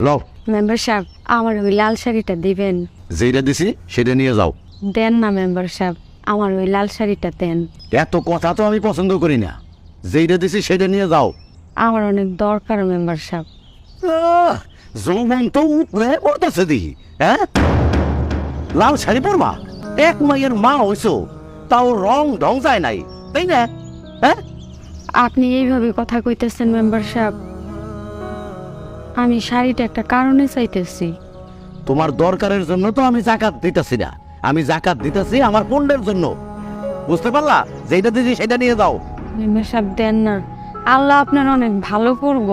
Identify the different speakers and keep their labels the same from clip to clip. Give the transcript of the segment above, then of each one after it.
Speaker 1: লও
Speaker 2: মেম্বার সাহেব আমার ওই লাল শাড়িটা দিবেন।
Speaker 1: যেটা দিছি সেটা নিয়ে যাও।
Speaker 2: দেন না মেম্বার সাহেব, আমার ওই লাল শাড়িটা দেন।
Speaker 1: এত কথা তো আমি পছন্দ করি না, যেটা দিছি সেটা নিয়ে যাও।
Speaker 2: আমার অনেক দরকার মেম্বার সাহেব।
Speaker 1: যৌবন তো উঠলে পড়তেছে দেখি। হ্যাঁ, লাল শাড়ি পরবা? এক মাইয়ের মা হইছো, তাও রং ঢং যায় নাই, তাই না? হ্যাঁ,
Speaker 2: আপনি এইভাবে কথা কইতেছেন মেম্বার সাহেব, আমি শাড়িটা একটা কারণে চাইতেছি।
Speaker 1: তোমার দরকারের জন্য তো আমি জাকাত দিতেছি না, আমি জাকাত দিতেছি আমার পুণ্যের জন্য। বুঝতে পারলা? যেটা দিছি সেটা নিয়ে যাও।
Speaker 2: মেম্বার সাহেব দেন না, আল্লাহ আপনার অনেক ভালো করব,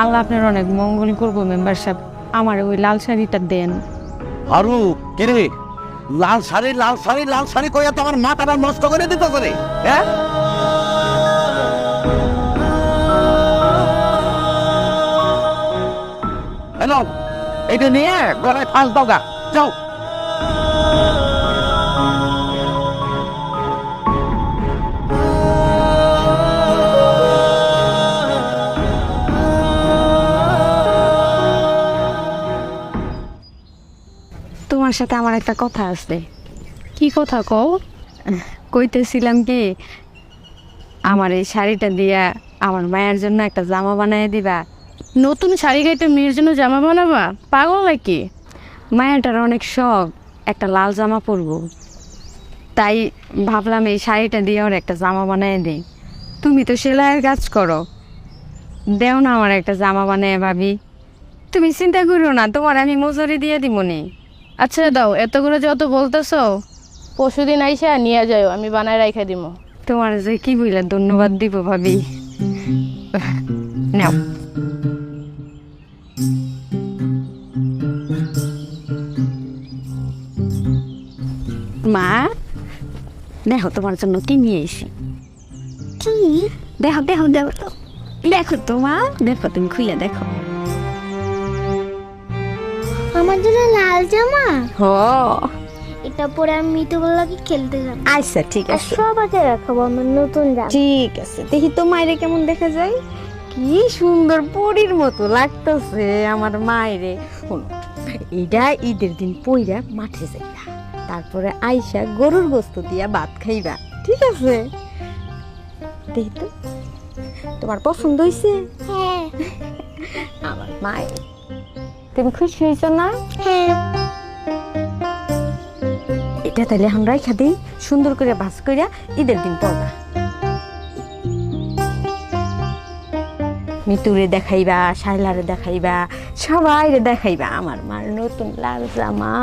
Speaker 2: আল্লাহ আপনার অনেক মঙ্গল করব মেম্বার সাহেব, আমার ওই লাল শাড়িটা দেন।
Speaker 1: আরু কিরে, লাল শাড়ি লাল শাড়ি লাল শাড়ি কইয়া তো আমার মাথাটা নষ্ট করে দিত করে। হ্যাঁ, হ্যালো, এটা নিয়ে গলায় ফাঁস দাও গা, যাও।
Speaker 2: তোমার সাথে আমার একটা কথা আছে।
Speaker 3: কি কথা কও?
Speaker 2: কইতেছিলাম কি, আমার এই শাড়িটা দিয়া আমার মায়ের জন্য একটা জামা বানায় দিবা।
Speaker 3: নতুন শাড়ি গাইতে মেয়ের জন্য জামা বানাবা? পাগল নাকি?
Speaker 2: মায়াটার অনেক শখ একটা লাল জামা পরবো, তাই ভাবলাম এই শাড়িটা দিয়ে ওর একটা জামা বানায় দিই। তুমি তো সেলাইয়ের কাজ করো, দেও না আমার একটা জামা বানায় ভাবি। তুমি চিন্তা করো না, তোমার আমি মজুরি দিয়ে দিবনি।
Speaker 3: আচ্ছা দাও, এত করে যত বলতেছো, পরশুদিন আইসা নিয়ে যাও, আমি বানায় রাইখা দিমু।
Speaker 2: তোমার যে কি বললে ধন্যবাদ দিব ভাবি। নাও। মা দেখো তোমার জন্য কি নিয়ে এসি।
Speaker 4: কি?
Speaker 2: দেখো দেখো দেখো তো, দেখো তো মা, দেখো তুমি খুলে দেখো।
Speaker 4: আমার জন্য লাল জামা?
Speaker 2: হ,
Speaker 4: এটা পরে আমি মিতুগুলোকে খেলতে যাব।
Speaker 2: আচ্ছা ঠিক
Speaker 4: আর
Speaker 2: আছে,
Speaker 4: সবাইকে রাখাবো আমার নতুন জামা।
Speaker 2: ঠিক আছে। দেখি তো মায়েরে কেমন দেখা যায়। কি সুন্দর পরীর মতো লাগতেছে আমার মায়েরে। শোনো, এইটা ঈদের দিন পইরা মাঠে যাইবা, তারপরে আইসা গরুর গোস্ত দিয়া ভাত খাইবা, ঠিক আছে? দেখি তো তোমার পছন্দ হয়েছে?
Speaker 4: হ্যাঁ
Speaker 2: আমার মায়ের, তুমি খুশি হয়েছ না?
Speaker 4: হ্যাঁ।
Speaker 2: এটা তাহলে আমরা রাইখা দিই, সুন্দর করে ভাজ কইরা ঈদের দিন পরবা। মিতুরে দেখাইবা, শাইলারে দেখাইবা, সবাইরে দেখাইবা আমার মার নতুন লাল জামা।